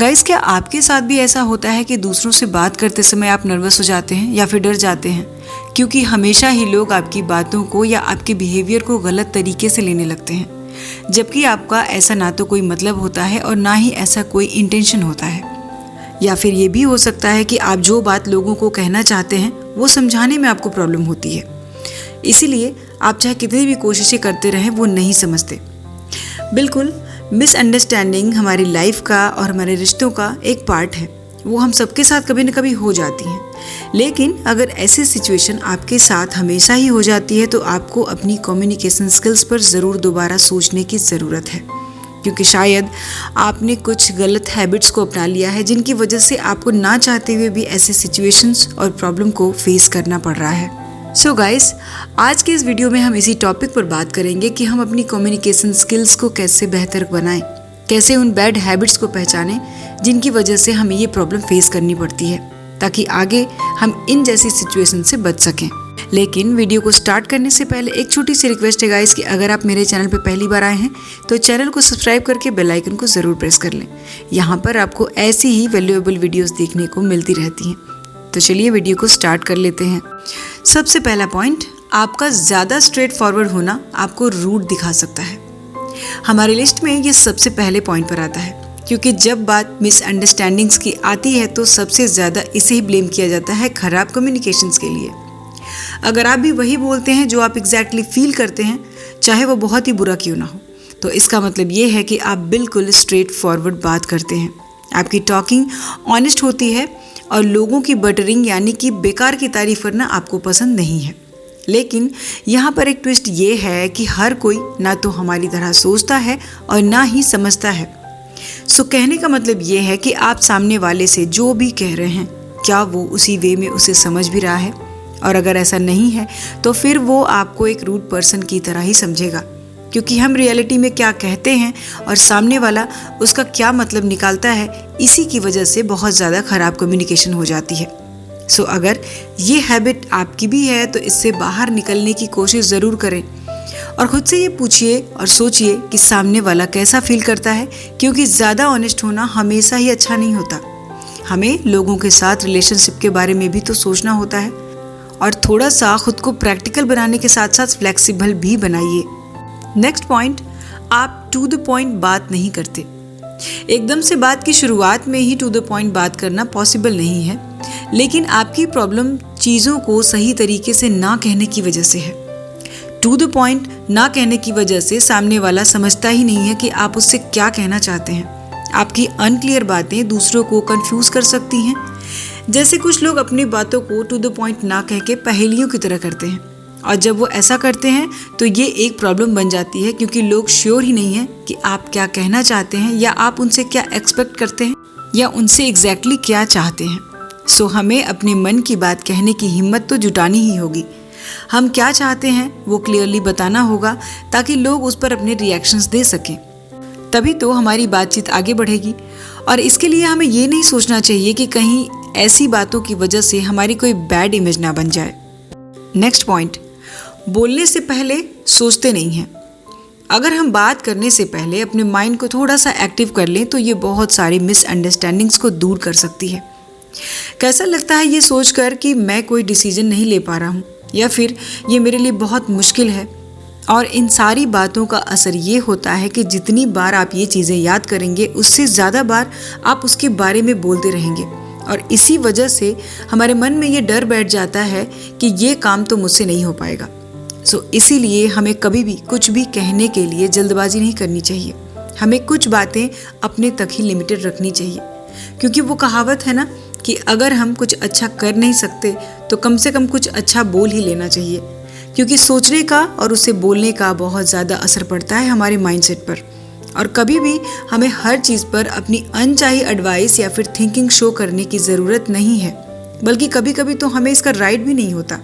Guys, क्या आपके साथ भी ऐसा होता है कि दूसरों से बात करते समय आप नर्वस हो जाते हैं या फिर डर जाते हैं क्योंकि हमेशा ही लोग आपकी बातों को या आपके बिहेवियर को गलत तरीके से लेने लगते हैं, जबकि आपका ऐसा ना तो कोई मतलब होता है और ना ही ऐसा कोई इंटेंशन होता है। या फिर ये भी हो सकता है कि आप जो बात लोगों को कहना चाहते हैं वो समझाने में आपको प्रॉब्लम होती है, इसीलिए आप चाहे कितनी भी कोशिशें करते रहें वो नहीं समझते। बिल्कुल, मिसअंडरस्टैंडिंग हमारी लाइफ का और हमारे रिश्तों का एक पार्ट है। वो हम सबके साथ कभी न कभी हो जाती हैं। लेकिन अगर ऐसी सिचुएशन आपके साथ हमेशा ही हो जाती है तो आपको अपनी कम्युनिकेशन स्किल्स पर ज़रूर दोबारा सोचने की ज़रूरत है, क्योंकि शायद आपने कुछ गलत हैबिट्स को अपना लिया है जिनकी वजह से आपको ना चाहते हुए भी ऐसे सिचुएशंस और प्रॉब्लम को फेस करना पड़ रहा है। सो गाइस, आज के इस वीडियो में हम इसी टॉपिक पर बात करेंगे कि हम अपनी कम्युनिकेशन स्किल्स को कैसे बेहतर बनाएं, कैसे उन बैड हैबिट्स को पहचानें जिनकी वजह से हमें ये प्रॉब्लम फेस करनी पड़ती है, ताकि आगे हम इन जैसी सिचुएशन से बच सकें। लेकिन वीडियो को स्टार्ट करने से पहले एक छोटी सी रिक्वेस्ट है गाइस कि अगर आप मेरे चैनल पर पहली बार आए हैं तो चैनल को सब्सक्राइब करके बेल आइकन को ज़रूर प्रेस कर लें। यहाँ पर आपको ऐसी ही वैल्यूएबल वीडियोस देखने को मिलती रहती हैं। तो चलिए वीडियो को स्टार्ट कर लेते हैं। सबसे पहला पॉइंट, आपका ज़्यादा स्ट्रेट फॉरवर्ड होना आपको रूड दिखा सकता है। हमारी लिस्ट में ये सबसे पहले पॉइंट पर आता है, क्योंकि जब बात मिसअंडरस्टैंडिंग्स की आती है तो सबसे ज़्यादा इसे ही ब्लेम किया जाता है खराब कम्युनिकेशंस के लिए। अगर आप भी वही बोलते हैं जो आप एग्जैक्टली फील करते हैं, चाहे वो बहुत ही बुरा क्यों ना हो, तो इसका मतलब ये है कि आप बिल्कुल स्ट्रेट फॉरवर्ड बात करते हैं। आपकी टॉकिंग ऑनेस्ट होती है और लोगों की बटरिंग यानी कि बेकार की तारीफ करना आपको पसंद नहीं है। लेकिन यहाँ पर एक ट्विस्ट ये है कि हर कोई ना तो हमारी तरह सोचता है और ना ही समझता है। सो कहने का मतलब ये है कि आप सामने वाले से जो भी कह रहे हैं, क्या वो उसी वे में उसे समझ भी रहा है, और अगर ऐसा नहीं है तो फिर वो आपको एक रूड पर्सन की तरह ही समझेगा, क्योंकि हम रियलिटी में क्या कहते हैं और सामने वाला उसका क्या मतलब निकालता है, इसी की वजह से बहुत ज़्यादा ख़राब कम्युनिकेशन हो जाती है। सो अगर ये हैबिट आपकी भी है तो इससे बाहर निकलने की कोशिश ज़रूर करें और ख़ुद से ये पूछिए और सोचिए कि सामने वाला कैसा फील करता है, क्योंकि ज़्यादा ऑनेस्ट होना हमेशा ही अच्छा नहीं होता। हमें लोगों के साथ रिलेशनशिप के बारे में भी तो सोचना होता है, और थोड़ा सा खुद को प्रैक्टिकल बनाने के साथ साथ फ्लेक्सिबल भी बनाइए। नेक्स्ट पॉइंट, आप टू द पॉइंट बात नहीं करते। एकदम से बात की शुरुआत में ही टू द पॉइंट बात करना पॉसिबल नहीं है, लेकिन आपकी प्रॉब्लम चीज़ों को सही तरीके से ना कहने की वजह से है। टू द पॉइंट ना कहने की वजह से सामने वाला समझता ही नहीं है कि आप उससे क्या कहना चाहते हैं। आपकी अनक्लियर बातें दूसरों को कंफ्यूज कर सकती हैं। जैसे कुछ लोग अपनी बातों को टू द पॉइंट ना कह के पहेलियों की तरह करते हैं, और जब वो ऐसा करते हैं तो ये एक प्रॉब्लम बन जाती है, क्योंकि लोग श्योर ही नहीं है कि आप क्या कहना चाहते हैं या आप उनसे क्या एक्सपेक्ट करते हैं या उनसे एग्जैक्टली क्या चाहते हैं। सो हमें अपने मन की बात कहने की हिम्मत तो जुटानी ही होगी। हम क्या चाहते हैं वो क्लियरली बताना होगा, ताकि लोग उस पर अपने रिएक्शंस दे सकें। तभी तो हमारी बातचीत आगे बढ़ेगी। और इसके लिए हमें ये नहीं सोचना चाहिए कि कहीं ऐसी बातों की वजह से हमारी कोई बैड इमेज ना बन जाए। नेक्स्ट पॉइंट, बोलने से पहले सोचते नहीं हैं। अगर हम बात करने से पहले अपने माइंड को थोड़ा सा एक्टिव कर लें तो ये बहुत सारी मिसअंडरस्टैंडिंग्स को दूर कर सकती है। कैसा लगता है ये सोचकर कि मैं कोई डिसीजन नहीं ले पा रहा हूँ, या फिर ये मेरे लिए बहुत मुश्किल है। और इन सारी बातों का असर ये होता है कि जितनी बार आप ये चीज़ें याद करेंगे उससे ज़्यादा बार आप उसके बारे में बोलते रहेंगे, और इसी वजह से हमारे मन में ये डर बैठ जाता है कि ये काम तो मुझसे नहीं हो पाएगा। सो इसीलिए हमें कभी भी कुछ भी कहने के लिए जल्दबाजी नहीं करनी चाहिए। हमें कुछ बातें अपने तक ही लिमिटेड रखनी चाहिए, क्योंकि वो कहावत है ना कि अगर हम कुछ अच्छा कर नहीं सकते तो कम से कम कुछ अच्छा बोल ही लेना चाहिए, क्योंकि सोचने का और उसे बोलने का बहुत ज़्यादा असर पड़ता है हमारे माइंडसेट पर। और कभी भी हमें हर चीज़ पर अपनी अनचाही एडवाइस या फिर थिंकिंग शो करने की ज़रूरत नहीं है, बल्कि कभी कभी तो हमें इसका राइट भी नहीं होता,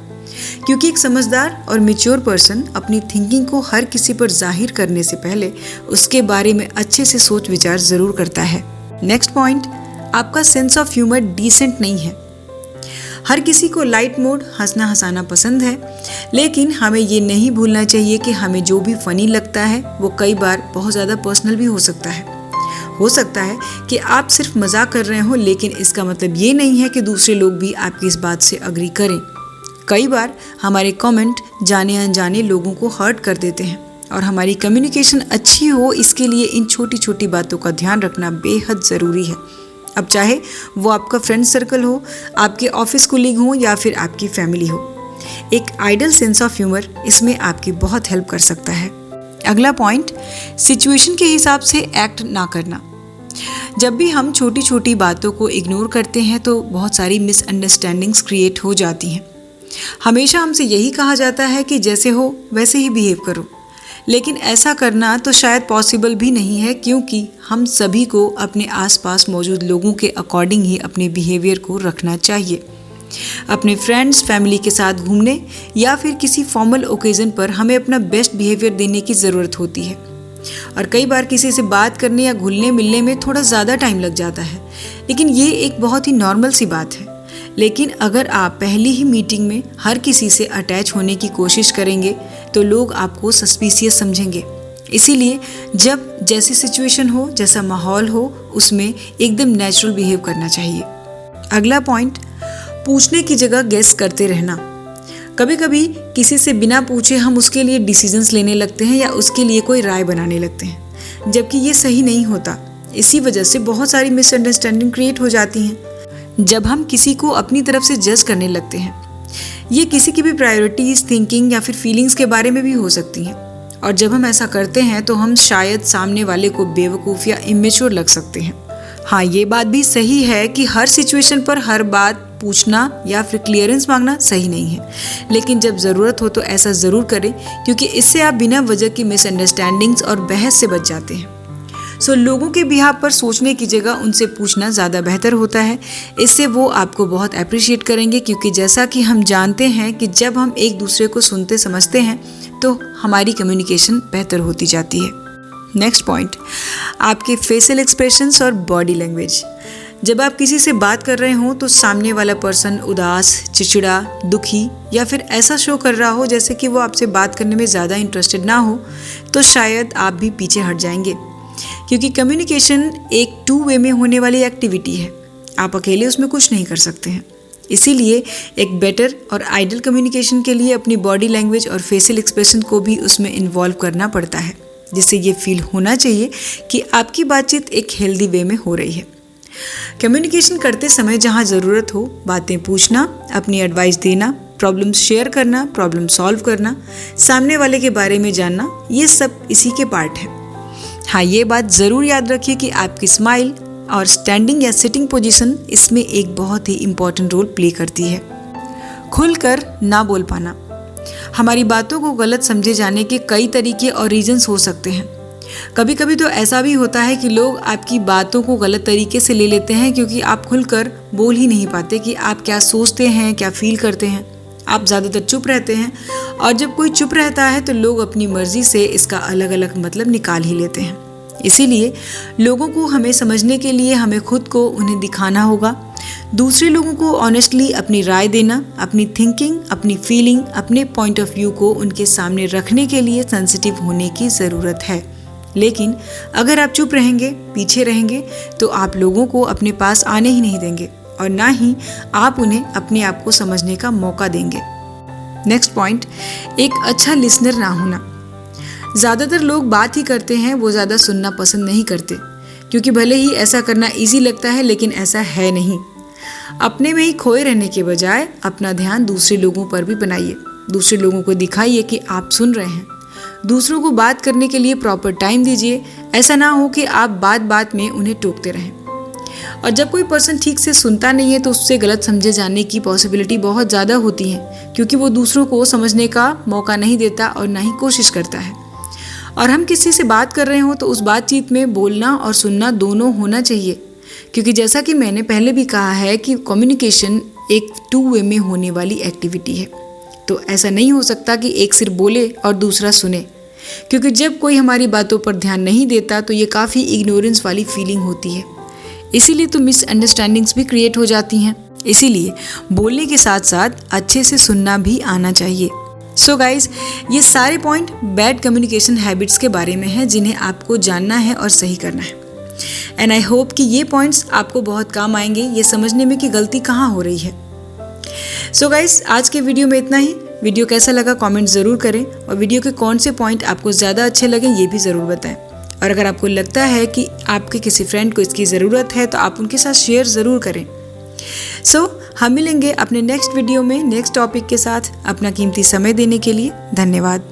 क्योंकि एक समझदार और मैच्योर पर्सन अपनी थिंकिंग को हर किसी पर जाहिर करने से पहले उसके बारे में अच्छे से सोच विचार ज़रूर करता है। नेक्स्ट पॉइंट, आपका सेंस ऑफ ह्यूमर डिसेंट नहीं है। हर किसी को लाइट मोड हंसना हंसाना पसंद है, लेकिन हमें ये नहीं भूलना चाहिए कि हमें जो भी फ़नी लगता है वो कई बार बहुत ज़्यादा पर्सनल भी हो सकता है। हो सकता है कि आप सिर्फ मजाक कर रहे हो, लेकिन इसका मतलब ये नहीं है कि दूसरे लोग भी आपकी इस बात से अग्री करें। कई बार हमारे कमेंट जाने अनजाने लोगों को हर्ट कर देते हैं और हमारी कम्युनिकेशन अच्छी हो, इसके लिए इन छोटी छोटी बातों का ध्यान रखना बेहद ज़रूरी है। अब चाहे वो आपका फ्रेंड सर्कल हो, आपके ऑफिस कोलीग हो या फिर आपकी फैमिली हो, एक आइडल सेंस ऑफ ह्यूमर इसमें आपकी बहुत हेल्प कर सकता है। अगला पॉइंट, सिचुएशन के हिसाब से एक्ट ना करना। जब भी हम छोटी छोटी बातों को इग्नोर करते हैं तो बहुत सारी मिसअंडरस्टैंडिंग्स क्रिएट हो जाती हैं। हमेशा हमसे यही कहा जाता है कि जैसे हो वैसे ही बिहेव करो, लेकिन ऐसा करना तो शायद पॉसिबल भी नहीं है, क्योंकि हम सभी को अपने आसपास मौजूद लोगों के अकॉर्डिंग ही अपने बिहेवियर को रखना चाहिए। अपने फ्रेंड्स, फैमिली के साथ घूमने या फिर किसी फॉर्मल ओकेजन पर हमें अपना बेस्ट बिहेवियर देने की ज़रूरत होती है, और कई बार किसी से बात करने या घुलने मिलने में थोड़ा ज़्यादा टाइम लग जाता है, लेकिन ये एक बहुत ही नॉर्मल सी बात है। लेकिन अगर आप पहली ही मीटिंग में हर किसी से अटैच होने की कोशिश करेंगे तो लोग आपको सस्पिशियस समझेंगे। इसीलिए जब जैसी सिचुएशन हो, जैसा माहौल हो, उसमें एकदम नेचुरल बिहेव करना चाहिए। अगला पॉइंट, पूछने की जगह गेस करते रहना। कभी कभी किसी से बिना पूछे हम उसके लिए डिसीजंस लेने लगते हैं या उसके लिए कोई राय बनाने लगते हैं, जबकि ये सही नहीं होता। इसी वजह से बहुत सारी मिसअंडरस्टैंडिंग क्रिएट हो जाती हैं। जब हम किसी को अपनी तरफ से जज करने लगते हैं, ये किसी की भी प्रायोरिटीज, थिंकिंग या फिर फीलिंग्स के बारे में भी हो सकती हैं, और जब हम ऐसा करते हैं तो हम शायद सामने वाले को बेवकूफ़ या इमेच्योर लग सकते हैं। हाँ, ये बात भी सही है कि हर सिचुएशन पर हर बात पूछना या फिर क्लियरेंस मांगना सही नहीं है, लेकिन जब ज़रूरत हो तो ऐसा ज़रूर करें, क्योंकि इससे आप बिना वजह की मिसअंडरस्टैंडिंग्स और बहस से बच जाते हैं। लोगों के बिहाफ पर सोचने की जगह उनसे पूछना ज़्यादा बेहतर होता है। इससे वो आपको बहुत अप्रिशिएट करेंगे, क्योंकि जैसा कि हम जानते हैं कि जब हम एक दूसरे को सुनते समझते हैं तो हमारी कम्युनिकेशन बेहतर होती जाती है। नेक्स्ट पॉइंट, आपके फेशियल एक्सप्रेशंस और बॉडी लैंग्वेज। जब आप किसी से बात कर रहे हो तो सामने वाला पर्सन उदास, चिड़चिड़ा, दुखी या फिर ऐसा शो कर रहा हो जैसे कि वो आपसे बात करने में ज़्यादा इंटरेस्टेड ना हो, तो शायद आप भी पीछे हट जाएंगे, क्योंकि कम्युनिकेशन एक 2 वे में होने वाली एक्टिविटी है। आप अकेले उसमें कुछ नहीं कर सकते हैं। इसीलिए एक बेटर और आइडल कम्युनिकेशन के लिए अपनी बॉडी लैंग्वेज और फेशियल एक्सप्रेशन को भी उसमें इन्वॉल्व करना पड़ता है, जिससे ये फील होना चाहिए कि आपकी बातचीत एक हेल्दी वे में हो रही है। कम्युनिकेशन करते समय जहाँ ज़रूरत हो बातें पूछना, अपनी एडवाइस देना, प्रॉब्लम शेयर करना, प्रॉब्लम सॉल्व करना, सामने वाले के बारे में जानना, ये सब इसी के पार्ट है। हाँ, ये बात ज़रूर याद रखिए कि आपकी स्माइल और स्टैंडिंग या सिटिंग पोजीशन इसमें एक बहुत ही इम्पॉर्टेंट रोल प्ले करती है। खुलकर ना बोल पाना। हमारी बातों को गलत समझे जाने के कई तरीके और रीजंस हो सकते हैं। कभी कभी तो ऐसा भी होता है कि लोग आपकी बातों को गलत तरीके से ले लेते हैं, क्योंकि आप खुलकर बोल ही नहीं पाते कि आप क्या सोचते हैं, क्या फील करते हैं। आप ज़्यादातर चुप रहते हैं, और जब कोई चुप रहता है तो लोग अपनी मर्जी से इसका अलग अलग मतलब निकाल ही लेते हैं। इसीलिए लोगों को हमें समझने के लिए हमें खुद को उन्हें दिखाना होगा। दूसरे लोगों को ऑनेस्टली अपनी राय देना, अपनी थिंकिंग, अपनी फीलिंग, अपने पॉइंट ऑफ व्यू को उनके सामने रखने के लिए सेंसिटिव होने की ज़रूरत है। लेकिन अगर आप चुप रहेंगे, पीछे रहेंगे, तो आप लोगों को अपने पास आने ही नहीं देंगे, और ना ही आप उन्हें अपने आप को समझने का मौका देंगे। नेक्स्ट पॉइंट, एक अच्छा लिसनर ना होना। ज़्यादातर लोग बात ही करते हैं, वो ज़्यादा सुनना पसंद नहीं करते, क्योंकि भले ही ऐसा करना इजी लगता है, लेकिन ऐसा है नहीं। अपने में ही खोए रहने के बजाय अपना ध्यान दूसरे लोगों पर भी बनाइए। दूसरे लोगों को दिखाइए कि आप सुन रहे हैं। दूसरों को बात करने के लिए प्रॉपर टाइम दीजिए। ऐसा ना हो कि आप बात बात में उन्हें टोकते रहें। और जब कोई पर्सन ठीक से सुनता नहीं है तो उससे गलत समझे जाने की पॉसिबिलिटी बहुत ज़्यादा होती है, क्योंकि वो दूसरों को समझने का मौका नहीं देता और ना ही कोशिश करता है। और हम किसी से बात कर रहे हो तो उस बातचीत में बोलना और सुनना दोनों होना चाहिए, क्योंकि जैसा कि मैंने पहले भी कहा है कि कम्युनिकेशन एक 2 वे में होने वाली एक्टिविटी है। तो ऐसा नहीं हो सकता कि एक सिर्फ बोले और दूसरा सुने, क्योंकि जब कोई हमारी बातों पर ध्यान नहीं देता तो ये काफ़ी इग्नोरेंस वाली फीलिंग होती है। इसीलिए तो मिसअंडरस्टैंडिंग्स भी क्रिएट हो जाती हैं। इसीलिए बोलने के साथ साथ अच्छे से सुनना भी आना चाहिए। सो गाइज, ये सारे पॉइंट बैड कम्युनिकेशन हैबिट्स के बारे में हैं, जिन्हें आपको जानना है और सही करना है। एंड आई होप कि ये पॉइंट्स आपको बहुत काम आएंगे ये समझने में कि गलती कहाँ हो रही है। सो गाइस, आज के वीडियो में इतना ही। वीडियो कैसा लगा कमेंट ज़रूर करें और वीडियो के कौन से पॉइंट आपको ज़्यादा अच्छे लगे ये भी ज़रूर बताएं। और अगर आपको लगता है कि आपके किसी फ्रेंड को इसकी ज़रूरत है तो आप उनके साथ शेयर ज़रूर करें। सो हम मिलेंगे अपने नेक्स्ट वीडियो में नेक्स्ट टॉपिक के साथ। अपना कीमती समय देने के लिए धन्यवाद।